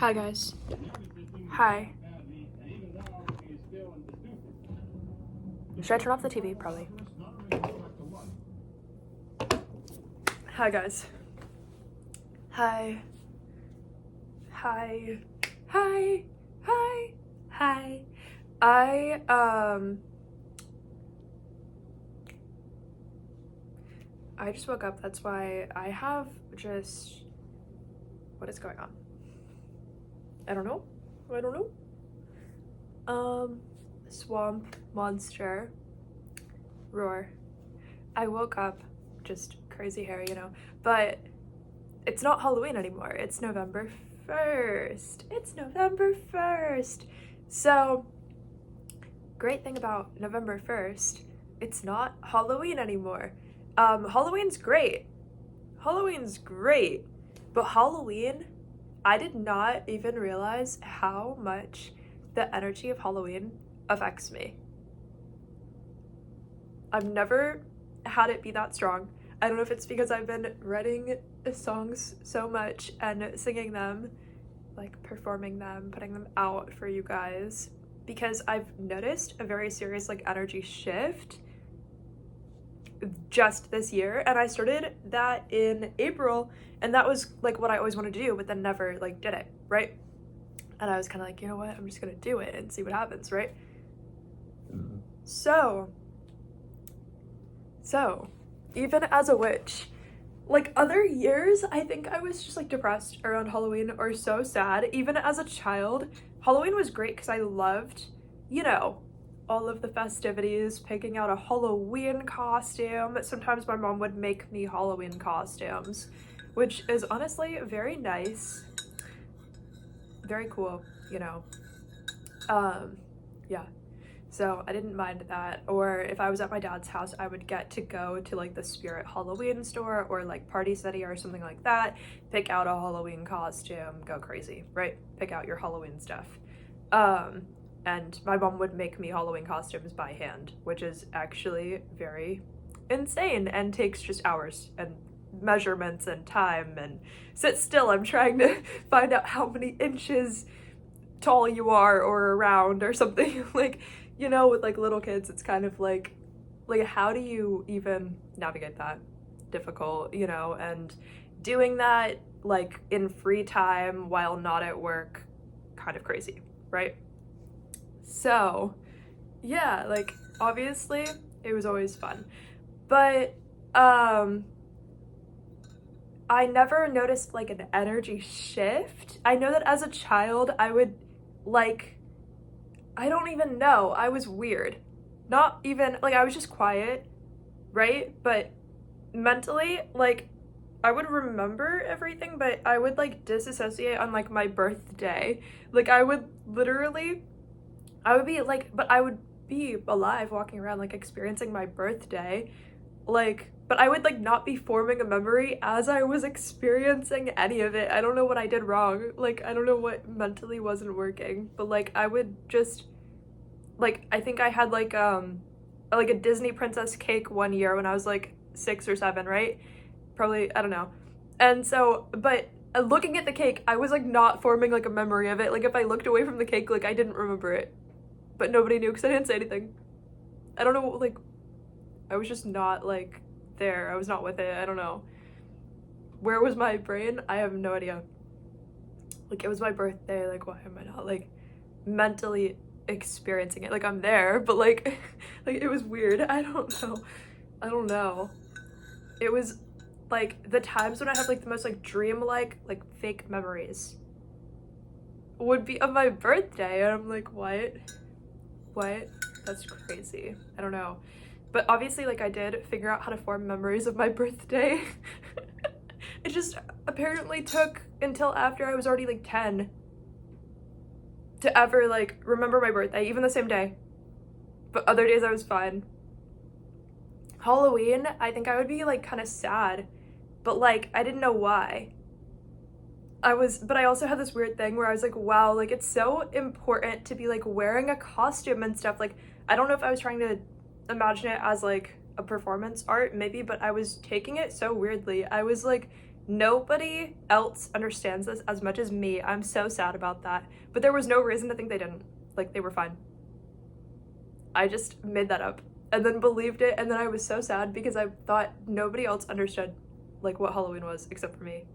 Hi guys. Hi. Should I turn off the TV? Probably. Hi guys. Hi. Hi. Hi. Hi. Hi. I just woke up. That's why I have just... What is going on? I don't know. Swamp monster. Roar. I woke up, just crazy hair, but it's not Halloween anymore. It's November 1st. It's November 1st. So, great thing about November 1st, it's not Halloween anymore. Halloween's great. But Halloween, I did not even realize how much the energy of Halloween affects me. I've never had it be that strong. I don't know if it's because I've been writing songs so much and singing them, like performing them, putting them out for you guys, because I've noticed a very serious energy shift just this year, and I started that in April, and that was what I always wanted to do, but then never did it, right? And I was kind of you know what, I'm just gonna do it and see what happens, right? So even as a witch, other years, I think I was just depressed around Halloween or so sad. Even as a child, Halloween was great because I loved, all of the festivities, picking out a Halloween costume. Sometimes my mom would make me Halloween costumes, which is honestly very nice. Very cool, yeah. So I didn't mind that. Or if I was at my dad's house, I would get to go to the Spirit Halloween store or Party City or something like that, pick out a Halloween costume, go crazy, right? Pick out your Halloween stuff. And my mom would make me Halloween costumes by hand, which is actually very insane and takes just hours and measurements and time and sit still. I'm trying to find out how many inches tall you are or around or something. With little kids, it's kind of how do you even navigate that? Difficult, and doing that in free time while not at work, kind of crazy, right? So yeah, obviously it was always fun, but I never noticed an energy shift. I know that as a child I would I don't even know, I was weird. Not even I was just quiet, right? But mentally I would remember everything, but I would disassociate on my birthday. I would literally, I would be but I would be alive walking around experiencing my birthday, but I would not be forming a memory as I was experiencing any of it. I don't know what I did wrong. I don't know what mentally wasn't working, but I would just I think I had a Disney princess cake one year when I was 6 or 7, right? Probably, I don't know. And so, but looking at the cake, I was not forming a memory of it. If I looked away from the cake, I didn't remember it, but nobody knew because I didn't say anything. I don't know, I was just not there. I was not with it. I don't know. Where was my brain? I have no idea. It was my birthday. Why am I not mentally experiencing it? I'm there, but it was weird. I don't know. It was the times when I have the most dream-like fake memories would be of my birthday, and I'm what? That's crazy. I don't know. But obviously I did figure out how to form memories of my birthday. It just apparently took until after I was already 10 to ever remember my birthday, even the same day. But other days I was fine. Halloween, I think I would be kind of sad, but I didn't know why. But I also had this weird thing where I was wow, it's so important to be wearing a costume and stuff. I don't know if I was trying to imagine it as a performance art maybe, but I was taking it so weirdly. I was Nobody else understands this as much as me. I'm so sad about that. But there was no reason to think they didn't. Like, they were fine. I just made that up and then believed it, and then I was so sad because I thought nobody else understood, like, what Halloween was except for me.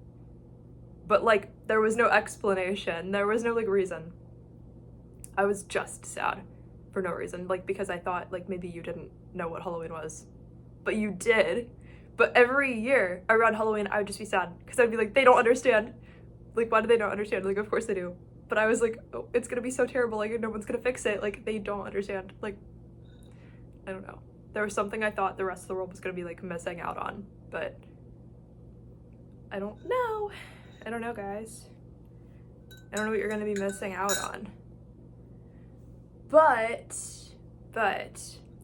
But, like, there was no explanation. There was no, like, reason. I was just sad for no reason, like, because I thought, like, maybe you didn't know what Halloween was. But you did. But every year around Halloween, I would just be sad because I'd be like, they don't understand. Like, why do they not understand? Like, of course they do. But I was like, oh, it's gonna be so terrible. Like, no one's gonna fix it. Like, they don't understand. Like, I don't know. There was something I thought the rest of the world was gonna be, like, missing out on. But I don't know. I don't know, guys. I don't know what you're gonna be missing out on. But,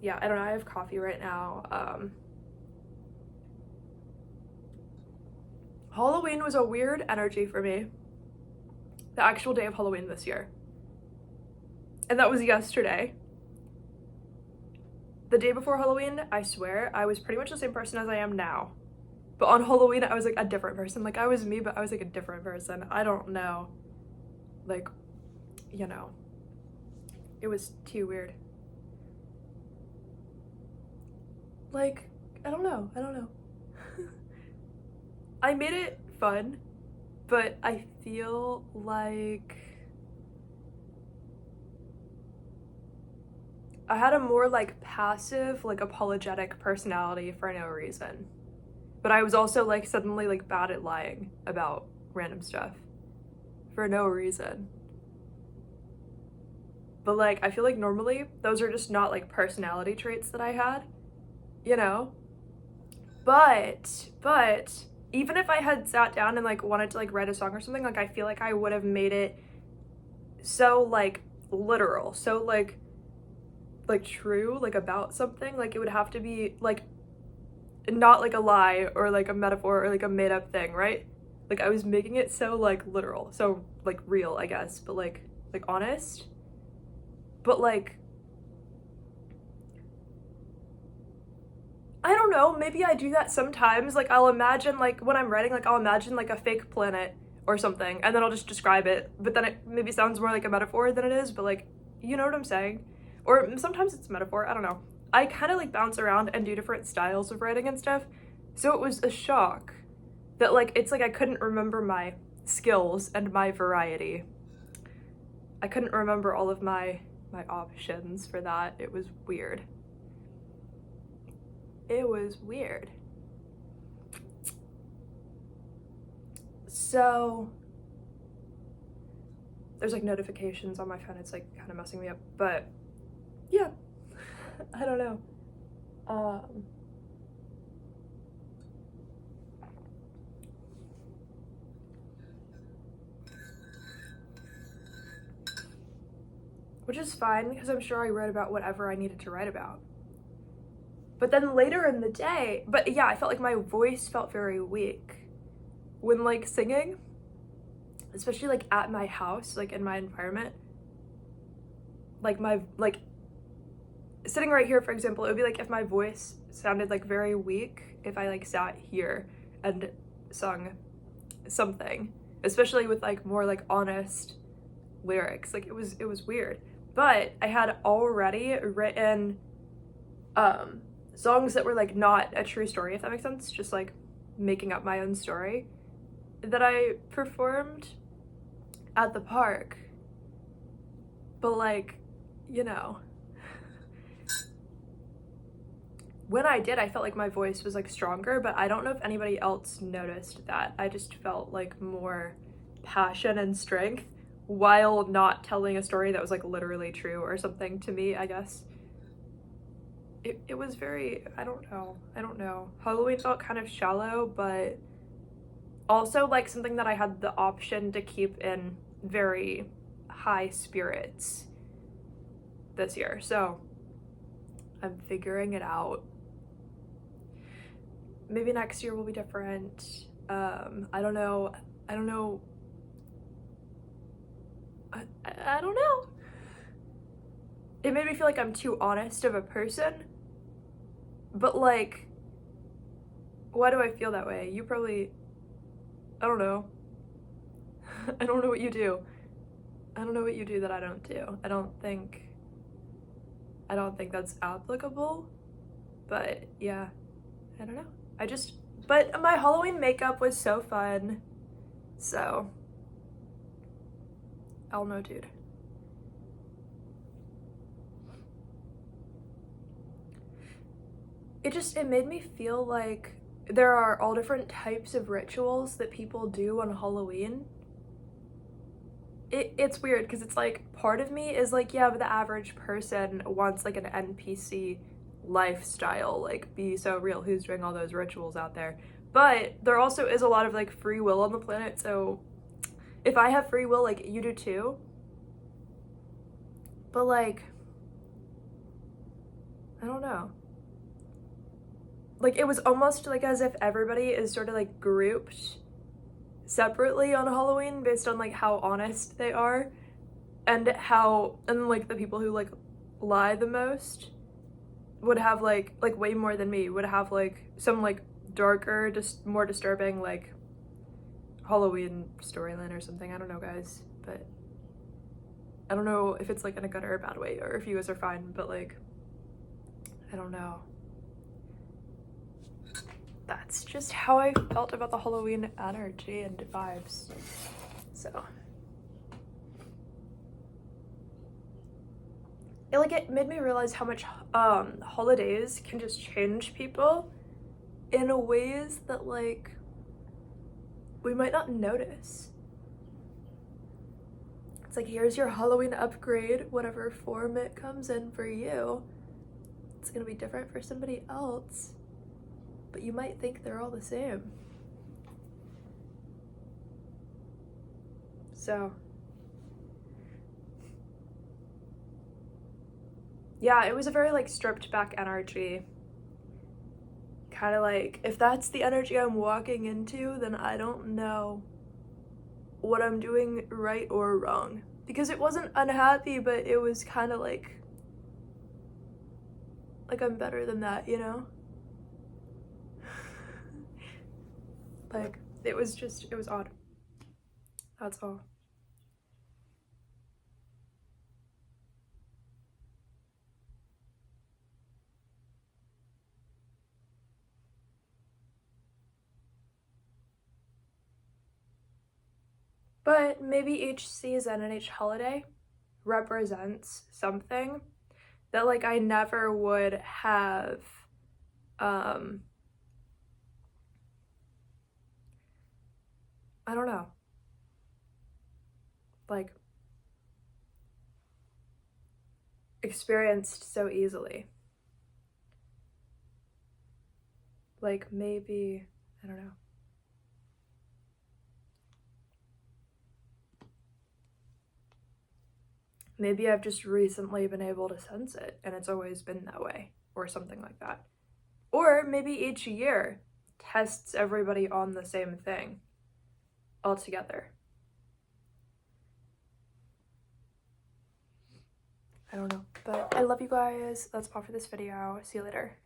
yeah, I don't know. I have coffee right now. Halloween was a weird energy for me. The actual day of Halloween this year. And that was yesterday. The day before Halloween, I swear, I was pretty much the same person as I am now. But on Halloween, I was like a different person. Like, I was me, but I was like a different person. I don't know. Like, you know. It was too weird. Like, I don't know. I made it fun, but I feel like I had a more, like, passive, like, apologetic personality for no reason. But I was also, like, suddenly, like, bad at lying about random stuff for no reason. But, like, I feel like normally those are just not, like, personality traits that I had, you know? But even if I had sat down and, like, wanted to, like, write a song or something, like, I feel like I would have made it so, like, literal, so, like true, like, about something. Like, it would have to be, like, not, like, a lie or, like, a metaphor or, like, a made-up thing, right? Like, I was making it so, like, literal, so, like, real, I guess, but, like, honest. But, like, I don't know, maybe I do that sometimes. Like, I'll imagine, like, when I'm writing, like, I'll imagine, like, a fake planet or something, and then I'll just describe it, but then it maybe sounds more like a metaphor than it is, but, like, you know what I'm saying? Or sometimes it's a metaphor, I don't know. I kind of, like, bounce around and do different styles of writing and stuff, so it was a shock that, like, it's like I couldn't remember my skills and my variety. I couldn't remember all of my options for that. It was weird. It was weird. So there's, like, notifications on my phone. It's, like, kind of messing me up, but yeah. I don't know. Which is fine because I'm sure I wrote about whatever I needed to write about. But then later in the day, but yeah, I felt like my voice felt very weak when, like, singing, especially, like, at my house, like, in my environment. Like, sitting right here, for example, it would be like if my voice sounded, like, very weak if I, like, sat here and sung something, especially with, like, more, like, honest lyrics. Like, it was weird. But I had already written songs that were, like, not a true story, if that makes sense, just, like, making up my own story, that I performed at the park. But, like, you know, when I did, I felt like my voice was, like, stronger, but I don't know if anybody else noticed that. I just felt, like, more passion and strength while not telling a story that was, like, literally true or something to me, I guess. It was very, I don't know. Halloween felt kind of shallow, but also, like, something that I had the option to keep in very high spirits this year. So I'm figuring it out. Maybe next year will be different. I don't know. I don't know. It made me feel like I'm too honest of a person. But, like, why do I feel that way? You probably I don't know. I don't know what you do. I don't know what you do that I don't do. I don't think that's applicable, but yeah, I don't know. But my Halloween makeup was so fun, so I'll know, dude. It made me feel like there are all different types of rituals that people do on Halloween. It's weird because it's like part of me is like, yeah, but the average person wants like an NPC lifestyle, like be so real, who's doing all those rituals out there. But there also is a lot of like free will on the planet, so if I have free will, like you do too. But like, I don't know. Like it was almost like as if everybody is sort of like grouped separately on Halloween based on like how honest they are and like the people who like lie the most would have like way more than me would have like some like darker, just more disturbing like Halloween storyline or something. I don't know, guys, but I don't know if it's like in a good or a bad way or if you guys are fine, but like I don't know. That's just how I felt about the Halloween energy and vibes. So it made me realize how much holidays can just change people in ways that like we might not notice. It's like, here's your Halloween upgrade, whatever form it comes in for you. It's gonna be different for somebody else, but you might think they're all the same. So yeah, it was a very like stripped back energy. Kind of like, if that's the energy I'm walking into, then I don't know what I'm doing right or wrong. Because it wasn't unhappy, but it was kind of like I'm better than that, you know? Like, it was odd. That's all. But maybe each season and each holiday represents something that like I never would have I don't know, like experienced so easily. Like maybe, I don't know. Maybe I've just recently been able to sense it and it's always been that way or something like that. Or maybe each year tests everybody on the same thing altogether. I don't know, but I love you guys. That's all for this video. See you later.